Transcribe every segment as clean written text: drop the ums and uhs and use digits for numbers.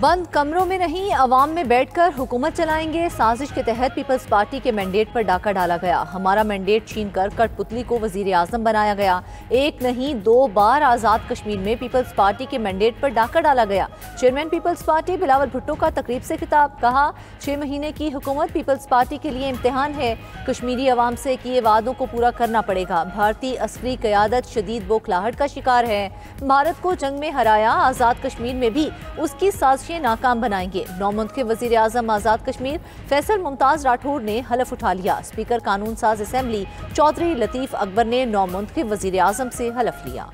बंद कमरों में नहीं, अवाम में बैठकर हुकूमत चलाएंगे। साजिश के तहत पीपल्स पार्टी के मैंडेट पर डाका डाला गया। हमारा मैंडेट छीन कर कठपुतली को वजीर आजम बनाया गया। एक नहीं 2 बार आज़ाद कश्मीर में पीपल्स पार्टी के मैंडेट पर डाका डाला गया। चेयरमैन पीपल्स पार्टी बिलावल भुट्टो का तकरीब से खिताब, कहा 6 महीने की हुकूमत पीपल्स पार्टी के लिए इम्तिहान है। कश्मीरी अवाम से किए वादों को पूरा करना पड़ेगा। भारतीय अस्करी क़यादत शदीद बौखलाहट का शिकार है। भारत को जंग में हराया, आज़ाद कश्मीर में भी उसकी साजिशें नाकाम बनाएंगे। नौमुंतखब वज़ीर आज़म आज़ाद कश्मीर फैसल मुमताज़ राठौर ने हलफ उठा लिया। स्पीकर कानून साज असेंबली चौधरी लतीफ़ अकबर ने नौमुंतखब वज़ीर आज़म से हलफ लिया।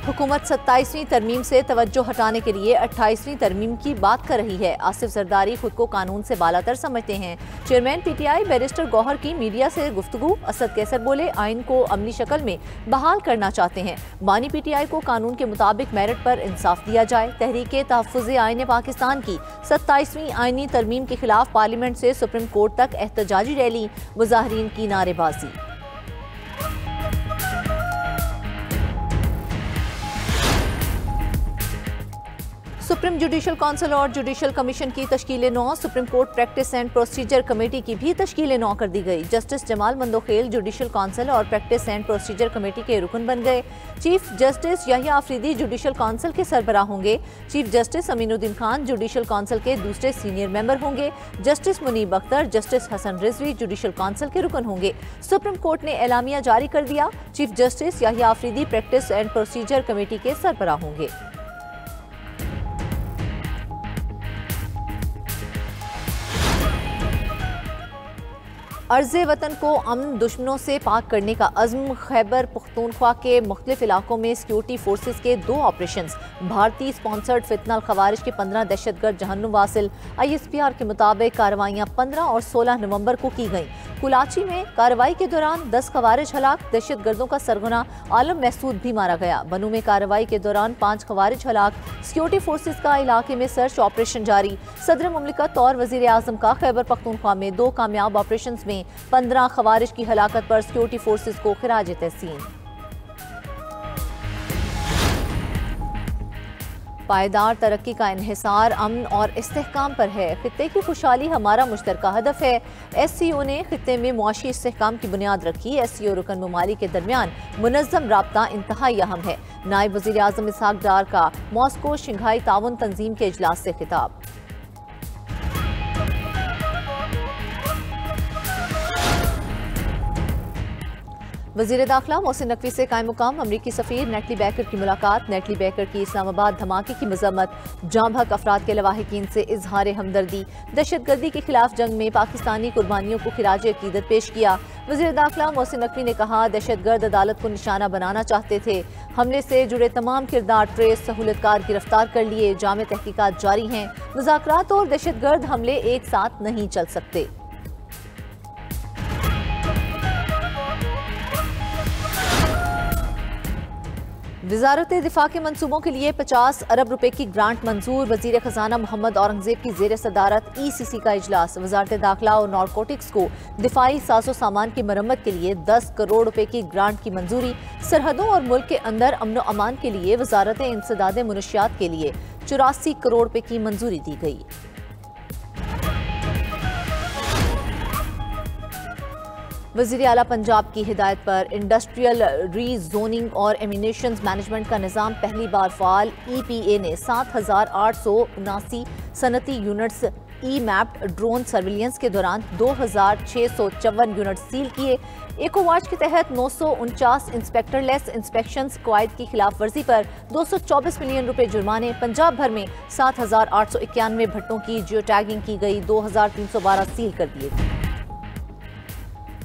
हुकूमत 27वीं तरमीम से तवज्जो हटाने के लिए 28वीं तरमीम की बात कर रही है। आसिफ जरदारी खुद को कानून से बालातर समझते हैं। चेयरमैन पीटीआई बैरिस्टर गौहर की मीडिया से गुफ्तगू, असद कैसर बोले आइन को अमली शक्ल में बहाल करना चाहते हैं। बानी पीटीआई को कानून के मुताबिक मेरिट पर इंसाफ दिया जाए। तहरीके तहफ़्फ़ुज़े आइन पाकिस्तान की 27वीं आइनी तरमीम के खिलाफ पार्लियामेंट से सुप्रीम कोर्ट तक एहतजाजी रैली, मुजाहरीन की नारेबाजी। सुप्रीम जुडिशल काउंसिल और जुडिशल कमीशन की तश्कील 9, supreme court practice and procedure committee की भी तश्कील 9 कर दी गई। Justice Jamal Mandokhail judicial council और प्रैक्टिस एंड प्रोसीजर कमेटी के रुकन बन गए। Chief justice Yahya Afridi judicial council के सरबराह होंगे। Chief justice Aminuddin Khan judicial council के दूसरे सीनियर मेंबर होंगे। Justice Munib Akhtar, justice Hasan Rizvi judicial council के रुकन होंगे। सुप्रीम कोर्ट ने एलामिया जारी कर दिया। Chief justice Yahya Afridi practice and procedure committee के सरबराह होंगे। अर्ज़े वतन को अमन दुश्मनों से पाक करने का अज़्म। खैबर पख्तूनख्वा के मुख्तलिफ इलाकों में सिक्योरिटी फोर्सेस के 2 ऑपरेशंस। भारतीय स्पॉन्सर्ड फितना खवारिज के 15 दहशतगर्द जहन्नुम वासिल। ISPR के मुताबिक कार्रवाइयाँ 15 और 16 नवंबर को की गईं। कुलाची में कार्रवाई के दौरान 10 खवारिज हलाक, दहशतगर्दों का सरगना आलम महसूद भी मारा गया। बनू में कार्रवाई के दौरान 5 खवारिज हलाक। सिक्योरिटी फोर्सेस का इलाके में सर्च ऑपरेशन जारी। सदर मुमलिकत और वजीर आजम का खैबर पख्तूनख्वा में 2 कामयाब ऑपरेशन में 15 खवारिज की हलाकत पर सिक्योरिटी फोर्सेस को खिराज तहसीन। पायदार तरक्की का इन्हिसार अमन और इस्तेहकाम पर है। खित्ते की खुशहाली हमारा मुश्तरका हदफ है। SCO ने खित्ते में मुआशी इस्तेहकाम की बुनियाद रखी। SCO रुकन ममालिक के दरमियान मुनज़्ज़म राब्ता इंतहाई अहम है। नायब वज़ीर आज़म इसहाक डार का मॉस्को शंघाई ताउन तंजीम के इजलास से खिताब। वज़ीर दाखिला मोहसिन नकवी से कायम मुकाम अमरीकी सफ़ीर नेटली बैकर की मुलाकात। नेटली बैकर की इस्लामाबाद धमाके की मज़म्मत। जाँ भक अफराद के लवाहिकीन से इजहार हमदर्दी। दहशतगर्दी के खिलाफ जंग में पाकिस्तानी कुर्बानियों को खिराज अकीदत पेश किया। वज़ीर दाखिला मोहसिन नकवी ने कहा दहशतगर्द अदालत को निशाना बनाना चाहते थे। हमले से जुड़े तमाम किरदार ट्रेस, सहूलतकार गिरफ्तार कर लिए। जामे तहकीकात जारी हैं। मुज़ाकरात और दहशतगर्द हमले एक साथ नहीं चल सकते। वज़ारत दिफा के मंसूबों के लिए 50 अरब रुपए की ग्रांट मंजूर। वज़ीर खजाना मोहम्मद औरंगजेब की ज़ेर सदारत ECC का इजलास। वज़ारत दाखिला और नारकोटिक्स को दिफाई साजो सामान की मरम्मत के लिए 10 करोड़ रुपए की ग्रांट की मंजूरी। सरहदों और मुल्क के अंदर अमन व अमान के लिए वज़ारत इंसदाद मुनशियात के लिए 84 करोड़ रुपए की मंजूरी दी गई। वज़ीर आला पंजाब की हिदायत पर इंडस्ट्रियल रीजोनिंग और एमिनेशन मैनेजमेंट का निज़ाम पहली बार फ़ाल। EPA ने 7,879 सनती यूनिट्स मैप्ड ड्रोन सर्विलियंस के दौरान 2,654 यूनिट सील किए। इकोवाच के तहत 949 इंस्पेक्टरलेस इंस्पेक्शंस, कवायद की खिलाफ वर्जी पर 224 मिलियन रुपए जुर्माने। पंजाब भर में 7,891 भट्टों की जियो टैगिंग की गई। 2,312 सील कर दिए।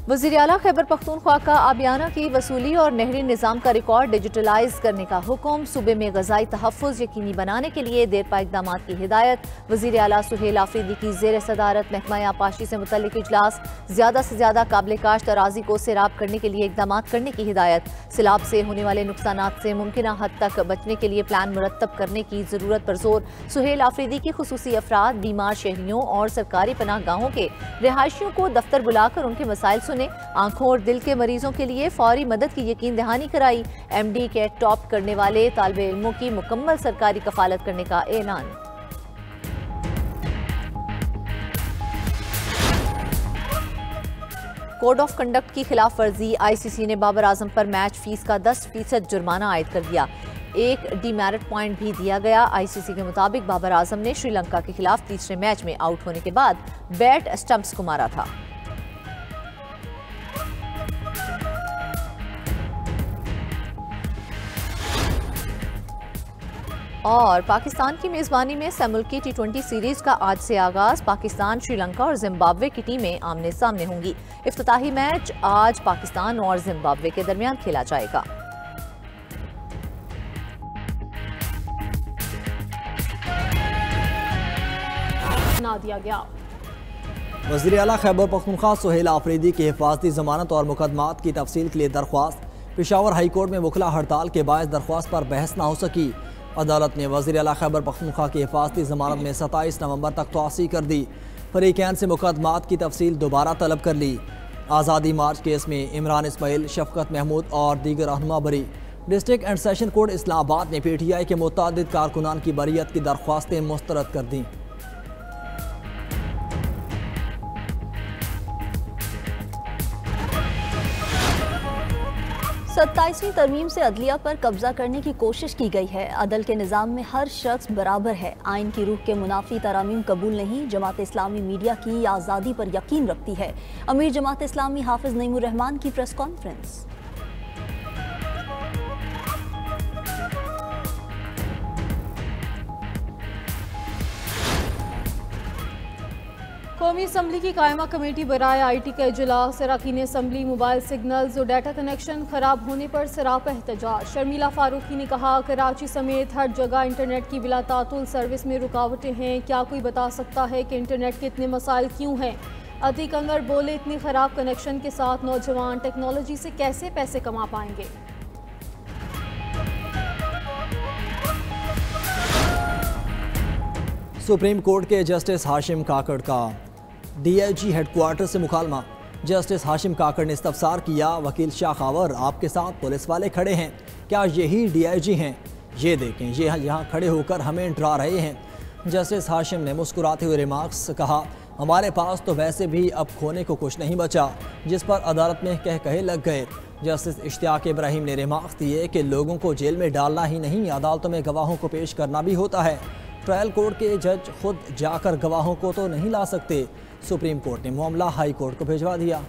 वज़ीर आला खैबर पख्तूनख्वा का आबियाना की वसूली और नहरी निज़ाम का रिकॉर्ड डिजिटलाइज करने का हुक्म। सूबे में ग़ज़ाई तहफ़्फ़ुज़ यकीनी बनाने के लिए देरपा इक़दाम की हिदायत। वज़ीर आला सुहेल आफरीदी की ज़ेर सदारत महकमा आपाशी से मुतल्लिक़ इजलास। ज़्यादा से ज़्यादा काबिल काश्त अराज़ी को सैराब करने के लिए इक़दाम करने की हिदायत। सैलाब से होने वाले नुकसानात से मुमकिन हद तक बचने के लिए प्लान मुरतब करने की ज़रूरत पर जोर। सुहेल आफरीदी की खुसूसी अफराद, बीमार शहरियों और सरकारी पनाह गाहों के रिहायशियों को दफ्तर बुलाकर उनके मसाइल सुने। आंखों और दिल के मरीजों के लिए फौरी मदद की यकीन दहानी कराई। MD के टॉप करने वाले तालिबे इल्मों की मुकम्मल सरकारी कफालत करने का ऐलान। कोड ऑफ कंडक्ट की खिलाफ वर्जी, ICC ने बाबर आजम पर मैच फीस का 10% जुर्माना आयद कर दिया। एक डीमेरिट पॉइंट भी दिया गया। ICC के मुताबिक बाबर आजम ने श्रीलंका के खिलाफ तीसरे मैच में आउट होने के बाद बैट स्टंप्स को मारा था। और पाकिस्तान की मेज़बानी में सेमुल्की T20 सीरीज का आज से आगाज। पाकिस्तान, श्रीलंका और जिम्बाब्वे की टीमें आमने सामने होंगी। इफ्तिताही मैच आज पाकिस्तान और जिम्बाब्वे के दरमियान खेला जाएगा। बना दिया गया। वज़ीर आला खैबर पख्तूनख्वा सुहेल आफरीदी की हिफाजती जमानत और मुकदमात की तफसील के लिए दरख्वास्त। पेशावर हाई कोर्ट में वकला हड़ताल के बायस दरख्वास्त पर बहस न हो सकी। अदालत ने वज़ीर आला खैबर पख्तूनख्वा की हिफाजती जमानत में 27 नवंबर तक तोसी कर दी। फरीकैन से मुकदमात की तफसील दोबारा तलब कर ली। आज़ादी मार्च केस में इमरान इस्माइल, शफकत महमूद और दीगर रहनुमा बरी। District and session court Islamabad ने PTI के मुतअद्दिद कारकुनान की बरियत की दरख्वास्तें मुस्तरद कर दी। 27वीं तरमीम से अदलिया पर कब्जा करने की कोशिश की गई है। अदल के निज़ाम में हर शख्स बराबर है। आइन की रूह के मुनाफी तरामीम कबूल नहीं। जमात इस्लामी मीडिया की आज़ादी पर यकीन रखती है। अमीर जमात इस्लामी हाफिज नईमुर रहमान की प्रेस कॉन्फ्रेंस। कौमी असम्बली की कायमा कमेटी बराए IT का इजलास। अरकान असम्बली मोबाइल सिग्नल्स और डाटा कनेक्शन खराब होने पर सरापा एहतजाज। शर्मिला फारूकी ने कहा, कराची समेत हर जगह इंटरनेट की बिला तातुल सर्विस में रुकावटें हैं। क्या कोई बता सकता है कि इंटरनेट के इतने मसाइल क्यों हैं? अतीक अंगर बोले, इतनी खराब कनेक्शन के साथ नौजवान टेक्नोलॉजी से कैसे पैसे कमा पाएंगे? सुप्रीम कोर्ट के जस्टिस हाशिम काकड़ का DIG हेडक्वार्टर से मुकालमा। जस्टिस हाशिम काकड़ ने इस्तफसार किया, वकील शाह खावर आपके साथ पुलिस वाले खड़े हैं, क्या यही DIG हैं? ये देखें, ये यहाँ खड़े होकर हमें डरा रहे हैं। जस्टिस हाशिम ने मुस्कुराते हुए रिमार्क्स कहा, हमारे पास तो वैसे भी अब खोने को कुछ नहीं बचा, जिस पर अदालत में कहे लग गए। जस्टिस इश्तियाक इब्राहिम ने रिमार्क्स दिए कि लोगों को जेल में डालना ही नहीं, अदालतों में गवाहों को पेश करना भी होता है। ट्रायल कोर्ट के जज खुद जाकर गवाहों को तो नहीं ला सकते। सुप्रीम कोर्ट ने मामला हाई कोर्ट को भिजवा दिया।